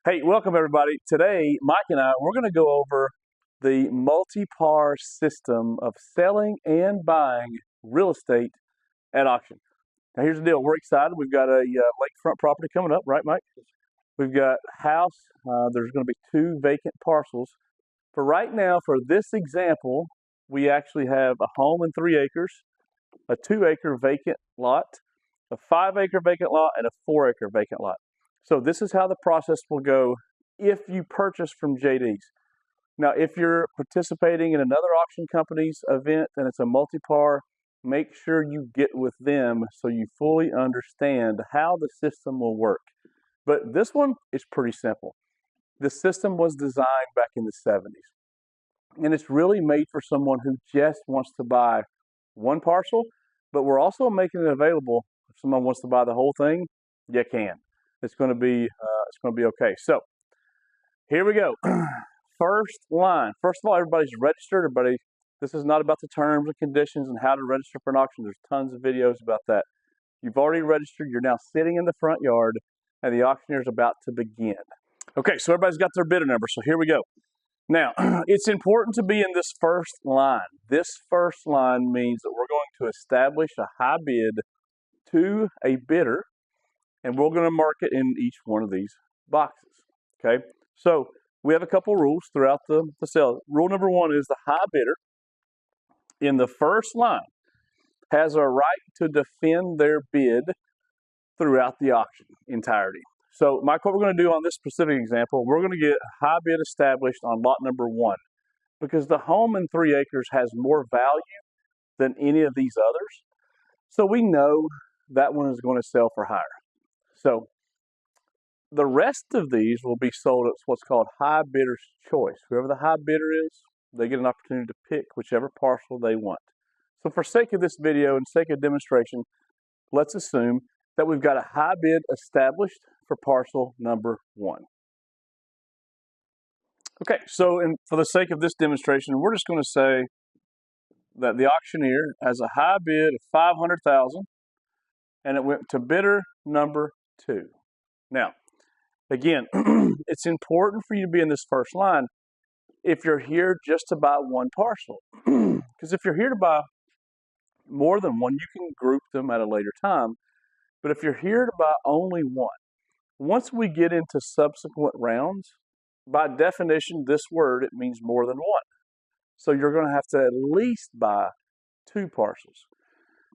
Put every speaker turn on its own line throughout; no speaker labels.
Hey, welcome everybody. Today, Mike and I, we're going to go over the multi-par system of selling and buying real estate at auction. Now, here's the deal. We're excited. We've got a lakefront property coming up, right, Mike? We've got a house. There's going to be 2 vacant parcels. For right now, for this example, we actually have a home and 3 acres, a 2-acre vacant lot, a 5-acre vacant lot, and a 4-acre vacant lot. So this is how the process will go if you purchase from JD's. Now, if you're participating in another auction company's event and it's a multi-par, make sure you get with them so you fully understand how the system will work. But this one is pretty simple. The system was designed back in the 70s, and it's really made for someone who just wants to buy one parcel, but we're also making it available if someone wants to buy the whole thing, you can. It's going to be okay. So here we go. First line. First of all, everybody's registered. Everybody, this is not about the terms and conditions and how to register for an auction. There's tons of videos about that. You've already registered. You're now sitting in the front yard, and the auctioneer is about to begin. Okay, so everybody's got their bidder number. So here we go. Now, it's important to be in this first line. This first line means that we're going to establish a high bid to a bidder, and we're going to mark it in each one of these boxes, okay? So we have a couple rules throughout the sale. Rule number 1 is the high bidder in the first line has a right to defend their bid throughout the auction entirety. So, Mike, what we're going to do on this specific example, we're going to get a high bid established on lot number 1 because the home in 3 acres has more value than any of these others. So we know that one is going to sell for higher. So the rest of these will be sold at what's called high bidder's choice. Whoever the high bidder is, they get an opportunity to pick whichever parcel they want. So for sake of this video and sake of demonstration, let's assume that we've got a high bid established for parcel number 1. Okay, so for the sake of this demonstration, we're just going to say that the auctioneer has a high bid of $500,000 and it went to bidder number 2. Now, again, it's important for you to be in this first line if you're here just to buy one parcel. Because if you're here to buy more than one, you can group them at a later time. But if you're here to buy only one, once we get into subsequent rounds, by definition, this word, it means more than one. So you're going to have to at least buy 2 parcels.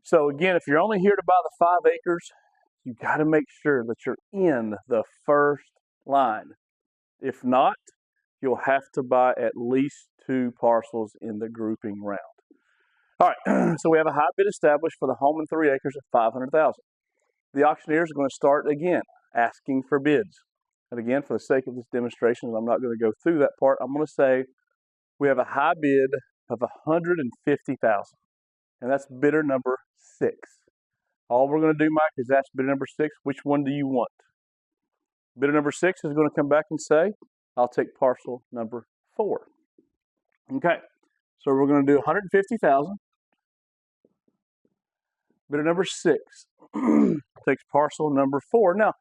So again, if you're only here to buy the 5 acres, you got to make sure that you're in the first line. If not, you'll have to buy at least 2 parcels in the grouping round. All right, so we have a high bid established for the home in 3 acres at $500,000. The auctioneer is going to start again asking for bids. And again, for the sake of this demonstration, I'm not going to go through that part. I'm going to say we have a high bid of $150,000, and that's bidder number 6. All we're going to do, Mike, is ask bidder number 6, which one do you want? Bidder number 6 is going to come back and say, I'll take parcel number 4. Okay, so we're going to do $150,000. Bidder number 6 takes parcel number 4. Now,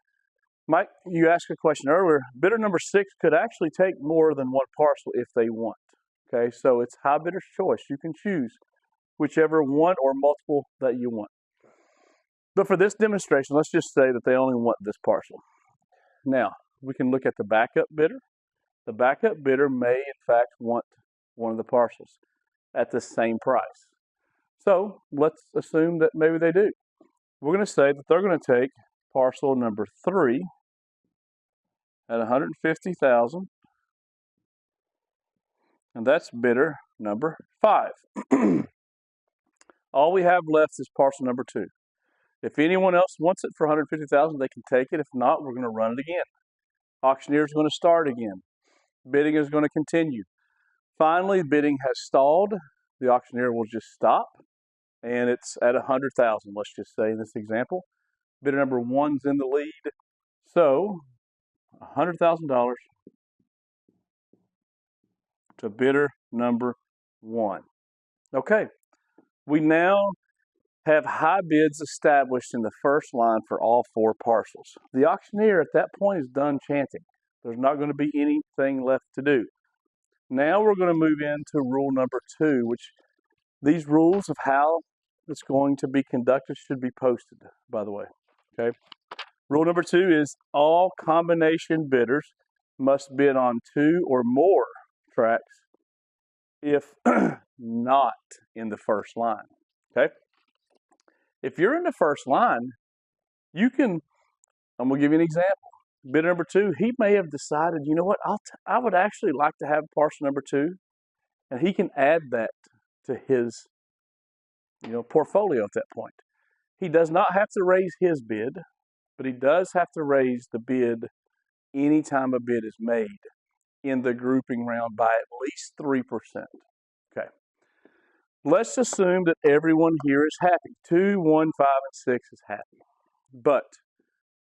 Mike, you asked a question earlier. Bidder number 6 could actually take more than one parcel if they want. Okay, so it's high bidder's choice. You can choose whichever one or multiple that you want. But for this demonstration, let's just say that they only want this parcel. Now, we can look at the backup bidder. The backup bidder may, in fact, want one of the parcels at the same price. So let's assume that maybe they do. We're going to say that they're going to take parcel number 3 at $150,000, and that's bidder number 5. All we have left is parcel number 2. If anyone else wants it for $150,000, they can take it. If not, we're going to run it again. Auctioneer is going to start again. Bidding is going to continue. Finally, bidding has stalled. The auctioneer will just stop, and it's at $100,000. Let's just say in this example, bidder number 1's in the lead. So, $100,000 to bidder number 1. Okay, we now have high bids established in the first line for all 4 parcels. The auctioneer at that point is done chanting. There's not going to be anything left to do. Now we're going to move into rule number 2, which these rules of how it's going to be conducted should be posted, by the way. Okay. Rule number 2 is all combination bidders must bid on 2 or more tracks if not in the first line. Okay. If you're in the first line, you can, I'm going to give you an example. Bidder number 2, he may have decided, you know what, I would actually like to have parcel number 2, and he can add that to his portfolio at that point. He does not have to raise his bid, but he does have to raise the bid anytime a bid is made in the grouping round by at least 3%. Okay. Let's assume that everyone here is happy. 2, 1, 5, and 6 is happy. But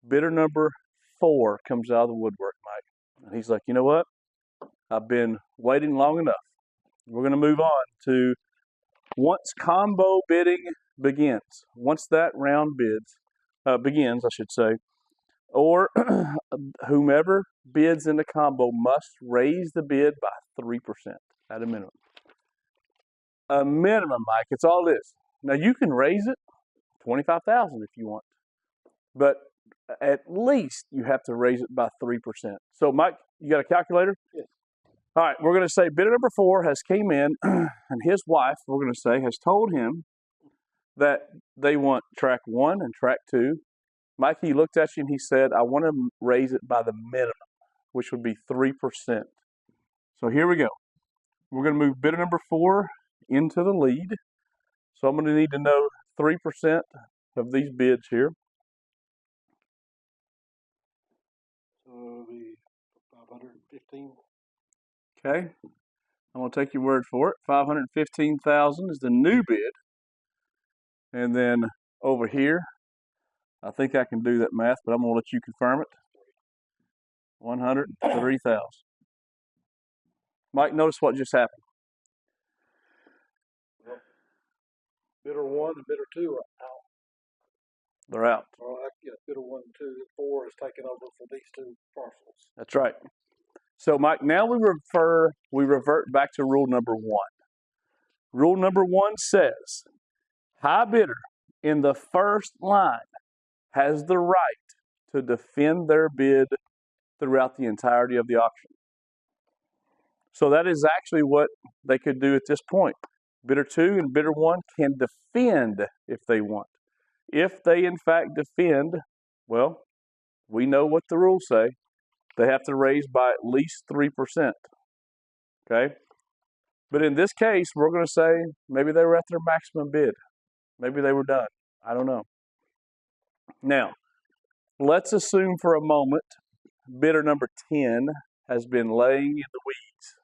bidder number 4 comes out of the woodwork, Mike. And he's like, you know what? I've been waiting long enough. We're going to move on to once combo bidding begins. Once that round begins, I should say, or whomever bids in the combo must raise the bid by 3% at a minimum. A minimum, Mike. It's all this. Now you can raise it $25,000 if you want, but at least you have to raise it by 3%. So, Mike, you got a calculator?
Yes.
All right, we're going to say bidder number 4 has came in, and his wife, we're going to say, has told him that they want track 1 and track 2. Mike, he looked at you and he said, I want to raise it by the minimum, which would be 3%. So here we go. We're going to move bidder number 4 into the lead. So I'm going to need to know 3% of these bids here.
So it'll be 515.
Okay. I'm going to take your word for it. 515,000 is the new bid. And then over here, I think I can do that math, but I'm going to let you confirm it. 103,000. Mike, notice what just happened.
Well, bidder 1 and bidder 2 are out.
They're out.
Or bidder 1 and 2 and 4 is taken over for these 2 parcels.
That's right. So, Mike, now we revert back to rule number 1. Rule number 1 says, high bidder in the first line has the right to defend their bid throughout the entirety of the auction. So that is actually what they could do at this point. Bidder 2 and bidder 1 can defend if they want. If they in fact defend, well, we know what the rules say. They have to raise by at least 3%. Okay? But in this case, we're going to say maybe they were at their maximum bid. Maybe they were done. I don't know. Now, let's assume for a moment bidder number 10 has been laying in the weeds.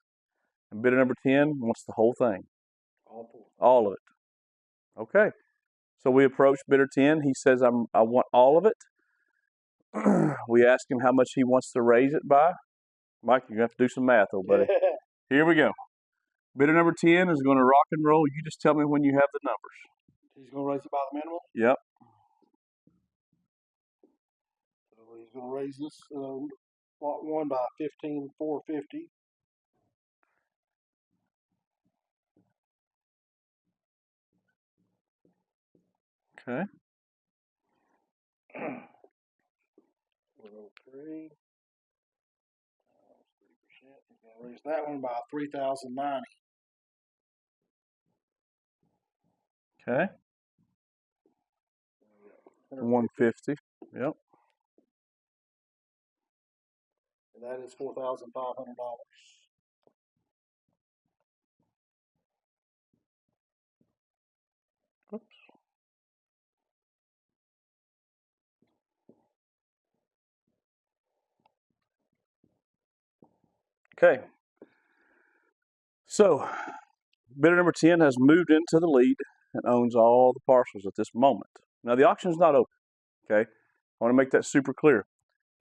And bidder number 10 wants the whole thing. All of it. Okay. So we approach bidder 10. He says, I want all of it. We ask him how much he wants to raise it by. Mike, you're going to have to do some math, though, buddy. Here we go. Bidder number 10 is going to rock and roll. You just tell me when you have the numbers.
He's going to raise it by the minimum?
Yep.
So he's going to raise this lot 1 by 15,450.
Okay.
403. 3%. He's going to raise that one by 3,090.
Okay. 150. Yep.
And that is $4,500.
Oops. Okay. So, bidder number 10 has moved into the lead and owns all the parcels at this moment. Now, the auction is not open. Okay. I want to make that super clear.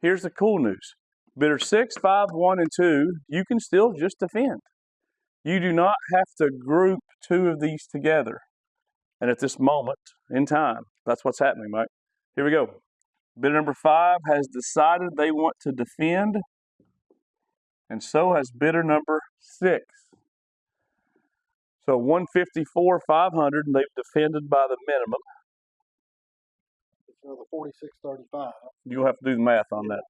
Here's the cool news. Bidder 6, 5, 1, and 2, you can still just defend. You do not have to group 2 of these together. And at this moment in time, that's what's happening, Mike. Here we go. Bidder number 5 has decided they want to defend and so has bidder number 6. So 154,500, and they've defended by the minimum.
It's another 46.35.
You'll have to do the math on that.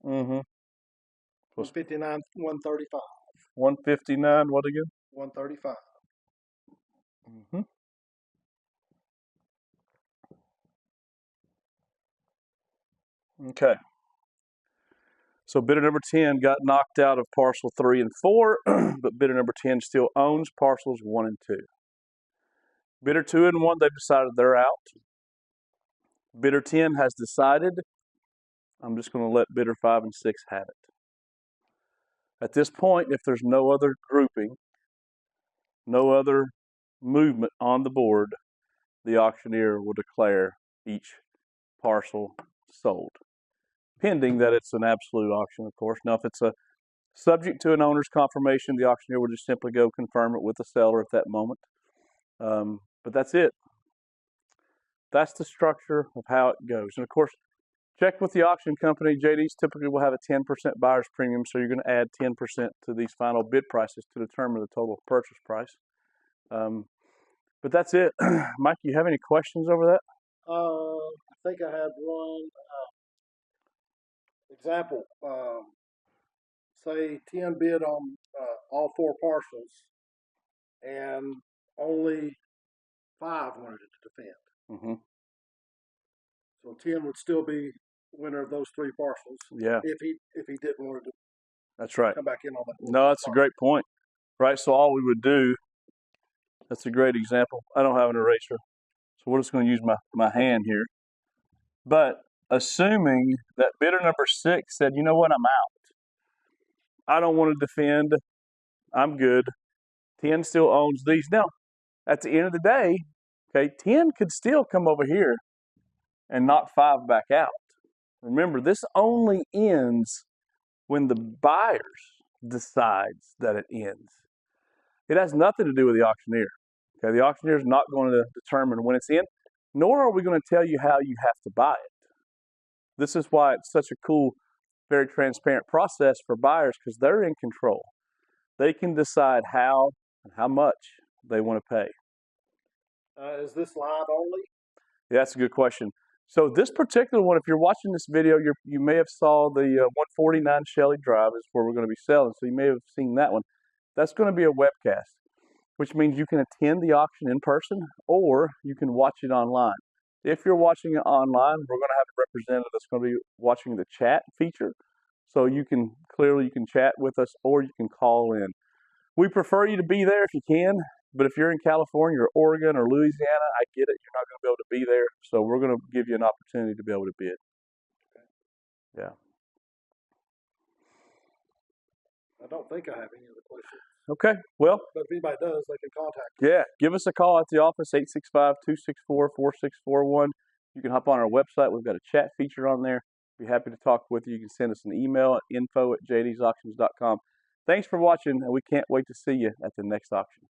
Mm-hmm.
159, 135.
159, what again?
135.
Mm-hmm. Okay. So bidder number 10 got knocked out of parcel 3 and 4, but bidder number 10 still owns parcels 1 and 2. Bidder 2 and 1, they've decided they're out. Bidder 10 has decided, I'm just going to let bidder 5 and 6 have it. At this point, if there's no other grouping, no other movement on the board, the auctioneer will declare each parcel sold, pending that it's an absolute auction, of course. Now, if it's a subject to an owner's confirmation, the auctioneer will just simply go confirm it with the seller at that moment. But that's it. That's the structure of how it goes. And of course, check with the auction company. JD's typically will have a 10% buyer's premium, so you're going to add 10% to these final bid prices to determine the total purchase price. But that's it. Mike, you have any questions over that?
I think I had one example. Say 10 bid on all 4 parcels, and only 5 wanted to defend.
Mm-hmm.
So 10 would still be winner of those 3 parcels.
Yeah.
If he didn't want to
That's right.
come back in on that.
No, that's a great point. Right, so all we would do, that's a great example. I don't have an eraser, so we're just going to use my hand here. But assuming that bidder number 6 said, you know what, I'm out. I don't want to defend. I'm good. 10 still owns these. Now, at the end of the day, okay, 10 could still come over here and knock 5 back out. Remember, this only ends when the buyers decides that it ends. It has nothing to do with the auctioneer. Okay, the auctioneer is not going to determine when it's in, nor are we going to tell you how you have to buy it. This is why it's such a cool, very transparent process for buyers, because they're in control. They can decide how and how much they want to pay.
Is this live only?
Yeah, that's a good question. So this particular one, if you're watching this video, you may have saw the 149 Shelley Drive is where we're going to be selling. So you may have seen that one. That's going to be a webcast, which means you can attend the auction in person or you can watch it online. If you're watching it online, we're going to have a representative that's going to be watching the chat feature. So you can chat with us or you can call in. We prefer you to be there if you can, but if you're in California or Oregon or Louisiana, I get it. You're not going to be able to be there. So we're going to give you an opportunity to be able to bid. Yeah.
I don't think I have any other questions.
Okay, well.
But if anybody does, they can contact
me. Yeah, give us a call at the office, 865-264-4641. You can hop on our website. We've got a chat feature on there. Be happy to talk with you. You can send us an email at info@jdsauctions.com. Thanks for watching, and we can't wait to see you at the next auction.